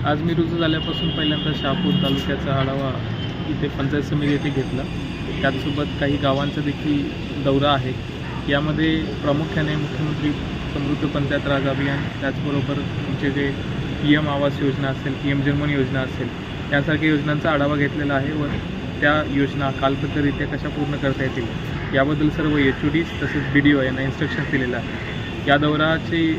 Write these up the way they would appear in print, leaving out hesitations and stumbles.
आज मी रुजू झाल्यापासून पहिल्यांदा शहापूर तालुक्याचा आढावा इथे पंचायत समिती येथे घेतला. त्याचसोबत काही गावांचा देखील दौरा आहे. यामध्ये प्रामुख्याने मुख्यमंत्री समृद्ध पंचायत राज अभियान, त्याचबरोबर तुमचे जे PM आवास योजना असेल, PM जन्मन योजना असेल, यासारख्या योजनांचा आढावा घेतलेला आहे व त्या योजना कालबद्धरित्या कशा पूर्ण करता येतील याबद्दल सर्व HODs तसेच BDO यांना इन्स्ट्रक्शन दिलेलं आहे. या दौऱ्याची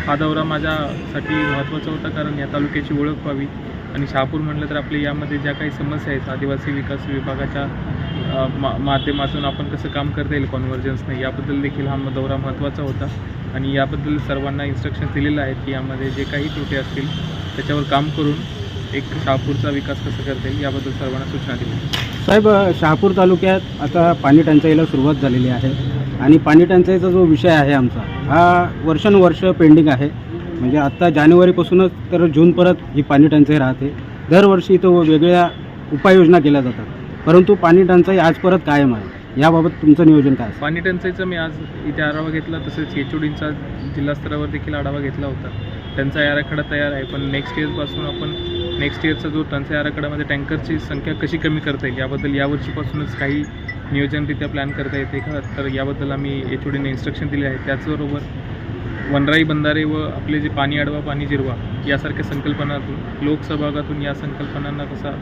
हा दौरा माझ्यासाठी महत्त्वाचा होता, कारण या तालुक्याची ओळख व्हावी आणि शहापूर म्हटलं तर आपले यामध्ये ज्या काही समस्या आहेत आदिवासी विकास विभागाच्या माध्यमातून आपण कसं काम करता येईल कॉन्व्हर्जन्सने, याबद्दल देखील हा दौरा महत्त्वाचा होता. आणि याबद्दल सर्वांना इन्स्ट्रक्शन दिलेलं आहेत की यामध्ये जे काही त्रुटी असतील त्याच्यावर काम करून एक शहापूरचा विकास कसा करता येईल याबद्दल सर्वांना सूचना दिल्या. साहेब, शहापूर तालुक्यात आता पाणी टंचाईला सुरुवात झालेली आहे आणि पाणी टंचाईचा जो विषय आहे आमचा हा वर्षानुवर्ष पेंडिंग आहे. म्हणजे आत्ता जानेवारीपासूनच तर जूनपर्यंत ही पाणी टंचाई राहते. दरवर्षी इथं वेगवेगळ्या उपाययोजना केल्या जातात, परंतु पाणी टंचाई आज परत कायम आहे. याबाबत तुमचं नियोजन काय आहे? पाणी टंचाईचा मी आज इथे आढावा घेतला, तसेच HODंचा जिल्हा स्तरावर देखील आढावा घेतला होता. त्यांचा आराखडा तयार आहे, पण नेक्स्ट इयरपासून आपण नेक्स्ट इयरचा जो टंचाई आराखड्यामध्ये टँकरची संख्या कशी कमी करता येईल याबद्दल यावर्षीपासूनच काही नियोजनरित्या प्लॅन करता येते का, तर याबद्दल आम्ही HODने इन्स्ट्रक्शन दिले आहेत. त्याचबरोबर वनराई बंधारे व आपले जे पाणी अडवा पाणी जिरवा यासारख्या संकल्पनातून लोकसहभागातून या संकल्पनांना कसा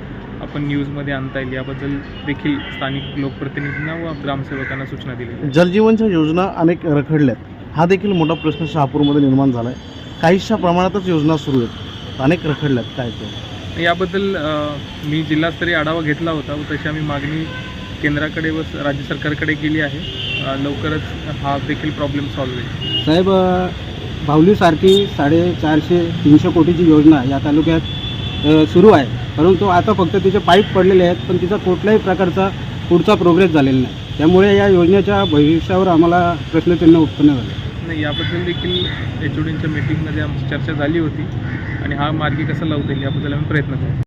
आपण न्यूजमध्ये आणता येईल याबद्दल देखील स्थानिक लोकप्रतिनिधींना व ग्रामसेवकांना सूचना दिली. जलजीवनच्या योजना अनेक रखडल्यात, हा देखील मोठा प्रश्न शहापूरमध्ये निर्माण झाला आहे. काहीशा प्रमाणातच योजना सुरू आहेत, अनेक रखडल्यात, काय ते याबद्दल मी जिल्हास्तरीय आढावा घेतला होता व तशी आम्ही मागणी केंद्राकडे व राज्य सरकारकडे केली आहे. लवकरच हा देखील प्रॉब्लेम सॉल्व्ह होईल. साहेब, भावलीसारखी 450-300 कोटीची योजना या तालुक्यात सुरू आहे, परंतु आता फक्त तिचे पाईप पडलेले आहेत, पण तिचा कुठल्याही प्रकारचा पुढचा प्रोग्रेस झालेला नाही. त्यामुळे या योजनेच्या भविष्यावर आम्हाला प्रश्नचिन्ह उत्पन्न झाले. नाही, याबद्दल देखील HODंच्या मीटिंगमध्ये आमची चर्चा झाली होती आणि हा मार्गी कसा लावता येईल याबद्दल आम्ही प्रयत्न करू.